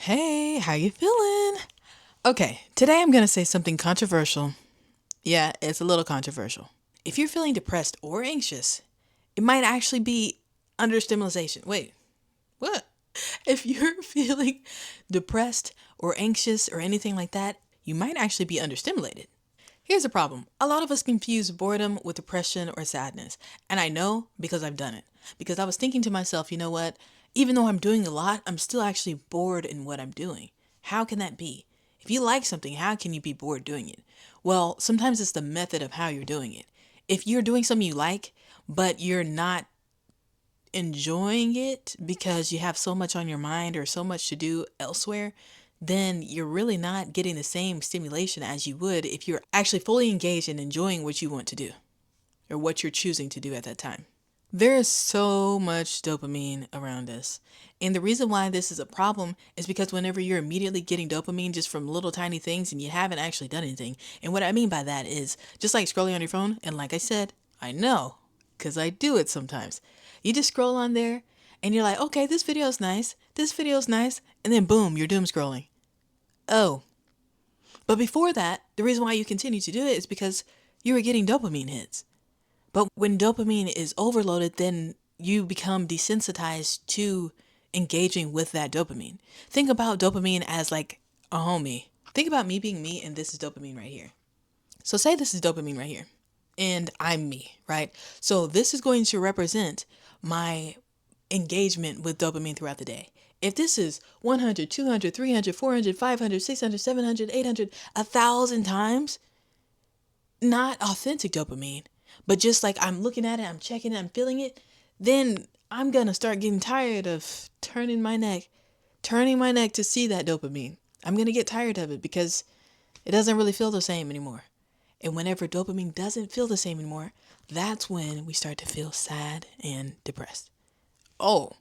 Hey, how you feeling? Okay, today I'm going to say something controversial. Yeah, it's a little controversial. If you're feeling depressed or anxious, it might actually be under stimulation. Wait, what? If you're feeling depressed or anxious or anything like that, you might actually be understimulated. Here's the problem. A lot of us confuse boredom with depression or sadness. And I know because I've done it. Because I was thinking to myself, you know what? Even though I'm doing a lot, I'm still actually bored in what I'm doing. How can that be? If you like something, how can you be bored doing it? Well, sometimes it's the method of how you're doing it. If you're doing something you like, but you're not enjoying it because you have so much on your mind or so much to do elsewhere, then you're really not getting the same stimulation as you would if you're actually fully engaged and enjoying what you want to do or what you're choosing to do at that time. There is so much dopamine around us. And the reason why this is a problem is because whenever you're immediately getting dopamine just from little tiny things and you haven't actually done anything. And what I mean by that is just like scrolling on your phone. And like I said, I know because I do it sometimes. You just scroll on there and you're like, okay, this video is nice. This video is nice. And then boom, you're doom scrolling. Oh, but before that, the reason why you continue to do it is because you were getting dopamine hits. But when dopamine is overloaded, then you become desensitized to engaging with that dopamine. Think about dopamine as like a homie. Think about me being me and this is dopamine right here. So say this is dopamine right here and I'm me, right? So this is going to represent my engagement with dopamine throughout the day. If this is 100, 200, 300, 400, 500, 600, 700, 800, 1,000 times, not authentic dopamine, but just like I'm looking at it, I'm checking it, I'm feeling it, then I'm going to start getting tired of turning my neck to see that dopamine. I'm going to get tired of it because it doesn't really feel the same anymore. And whenever dopamine doesn't feel the same anymore, that's when we start to feel sad and depressed. Oh,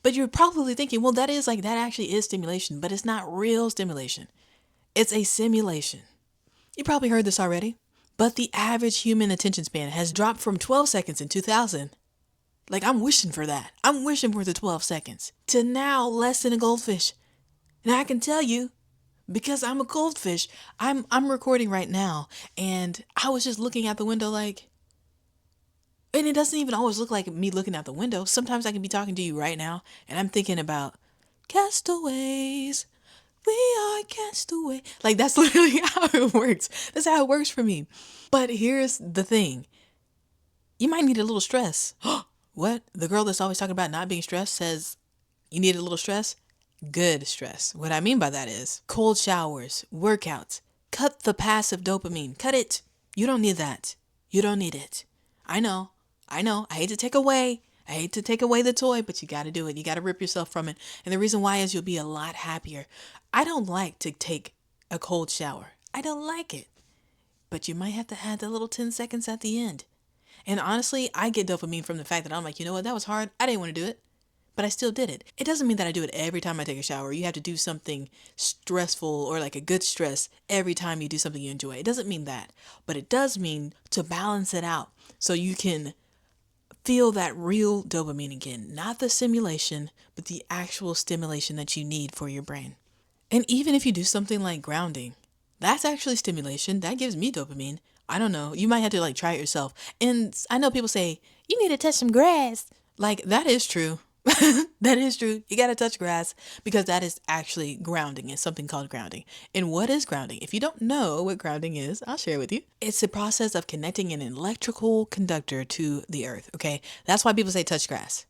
but you're probably thinking, well, that actually is stimulation, but it's not real stimulation. It's a simulation. You probably heard this already, but the average human attention span has dropped from 12 seconds in 2000. Like, I'm wishing for that. I'm wishing for the 12 seconds to now less than a goldfish. And I can tell you, because I'm a goldfish, I'm recording right now, and I was just looking out the window like, and it doesn't even always look like me looking out the window. Sometimes I can be talking to you right now, and I'm thinking about castaways. We are castaway. Like, that's literally how it works. That's how it works for me. But here's the thing. You might need a little stress. What? The girl that's always talking about not being stressed says you need a little stress? Good stress. What I mean by that is cold showers, workouts. Cut the passive dopamine. Cut it. You don't need that. You don't need it. I know. I hate to take away. I hate to take away the toy, but you got to do it. You got to rip yourself from it. And the reason why is you'll be a lot happier. I don't like to take a cold shower. I don't like it. But you might have to add the little 10 seconds at the end. And honestly, I get dopamine from the fact that I'm like, you know what, that was hard. I didn't want to do it, but I still did it. It doesn't mean that I do it every time I take a shower. You have to do something stressful or like a good stress every time you do something you enjoy. It doesn't mean that, but it does mean to balance it out so you can feel that real dopamine again. Not the simulation, but the actual stimulation that you need for your brain. And even if you do something like grounding, that's actually stimulation. That gives me dopamine. I don't know. You might have to like try it yourself. And I know people say, you need to touch some grass. Like, that is true. That is true. You got to touch grass because that is actually grounding. It's something called grounding. And what is grounding? If you don't know what grounding is, I'll share with you. It's the process of connecting an electrical conductor to the earth. Okay. That's why people say touch grass.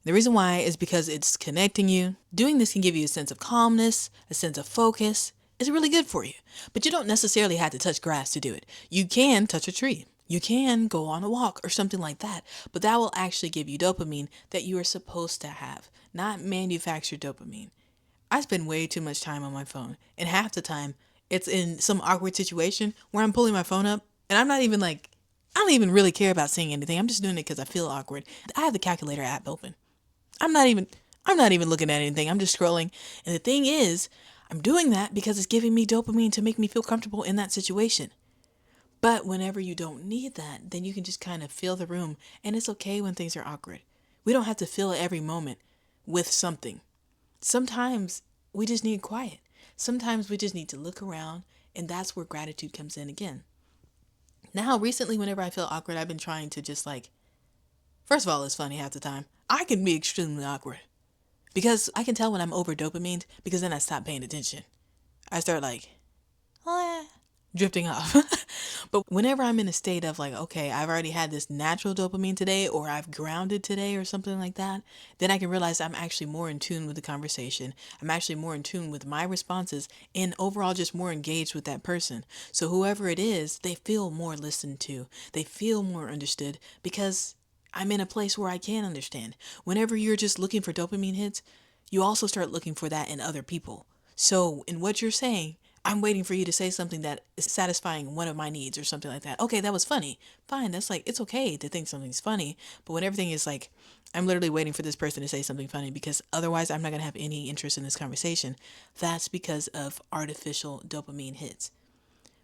The reason why is because it's connecting you. Doing this can give you a sense of calmness, a sense of focus. It's really good for you. But you don't necessarily have to touch grass to do it. You can touch a tree. You can go on a walk or something like that. But that will actually give you dopamine that you are supposed to have, not manufactured dopamine. I spend way too much time on my phone. And half the time, it's in some awkward situation where I'm pulling my phone up and I don't even really care about seeing anything. I'm just doing it because I feel awkward. I have the calculator app open. I'm not even looking at anything. I'm just scrolling. And the thing is, I'm doing that because it's giving me dopamine to make me feel comfortable in that situation. But whenever you don't need that, then you can just kind of feel the room. And it's okay when things are awkward. We don't have to fill every moment with something. Sometimes we just need quiet. Sometimes we just need to look around, and that's where gratitude comes in again. Now, recently, whenever I feel awkward, I've been trying to just like, first of all, it's funny half the time. I can be extremely awkward because I can tell when I'm over dopamine because then I stop paying attention. I start like, drifting off. But whenever I'm in a state of like, okay, I've already had this natural dopamine today, or I've grounded today, or something like that, then I can realize I'm actually more in tune with the conversation. I'm actually more in tune with my responses, and overall just more engaged with that person. So whoever it is, they feel more listened to. They feel more understood because I'm in a place where I can understand. Whenever you're just looking for dopamine hits, you also start looking for that in other people. So in what you're saying, I'm waiting for you to say something that is satisfying one of my needs or something like that. Okay, that was funny. Fine, that's like, it's okay to think something's funny. But when everything is like, I'm literally waiting for this person to say something funny because otherwise I'm not going to have any interest in this conversation. That's because of artificial dopamine hits.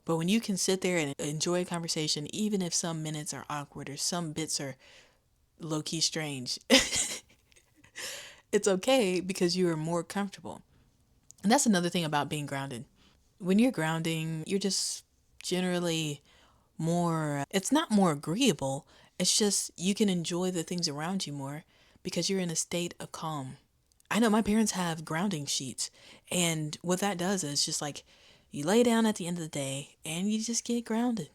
But when you can sit there and enjoy a conversation, even if some minutes are awkward or some bits are low-key strange, it's okay because you are more comfortable. And that's another thing about being grounded. When you're grounding, you're just generally more, it's not more agreeable. It's just you can enjoy the things around you more because you're in a state of calm. I know my parents have grounding sheets, and what that does is just like you lay down at the end of the day and you just get grounded.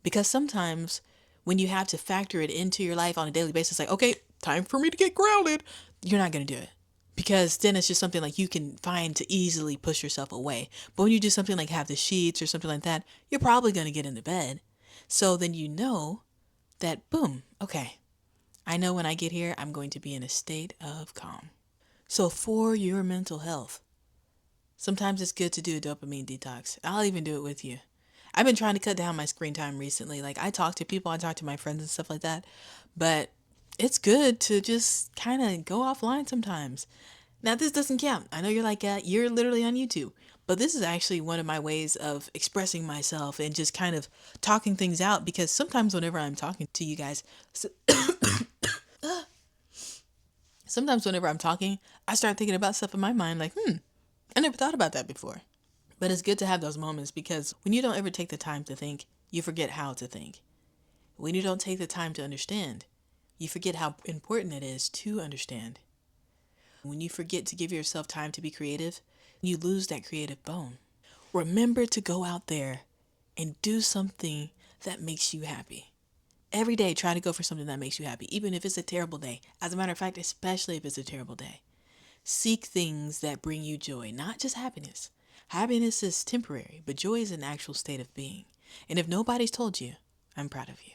Because sometimes when you have to factor it into your life on a daily basis, like, okay, time for me to get grounded, you're not going to do it. Because then it's just something like you can find to easily push yourself away. But when you do something like have the sheets or something like that, you're probably going to get into bed. So then you know that, boom, okay, I know when I get here, I'm going to be in a state of calm. So for your mental health, sometimes it's good to do a dopamine detox. I'll even do it with you. I've been trying to cut down my screen time recently. Like I talk to people, I talk to my friends and stuff like that. But it's good to just kind of go offline sometimes. Now, this doesn't count. I know you're like, you're literally on YouTube. But this is actually one of my ways of expressing myself and just kind of talking things out. Because sometimes whenever I'm talking to you guys, sometimes whenever I'm talking, I start thinking about stuff in my mind like, I never thought about that before. But it's good to have those moments because when you don't ever take the time to think, you forget how to think. When you don't take the time to understand, you forget how important it is to understand. When you forget to give yourself time to be creative, you lose that creative bone. Remember to go out there and do something that makes you happy. Every day, try to go for something that makes you happy, even if it's a terrible day. As a matter of fact, especially if it's a terrible day. Seek things that bring you joy, not just happiness. Happiness is temporary, but joy is an actual state of being. And if nobody's told you, I'm proud of you.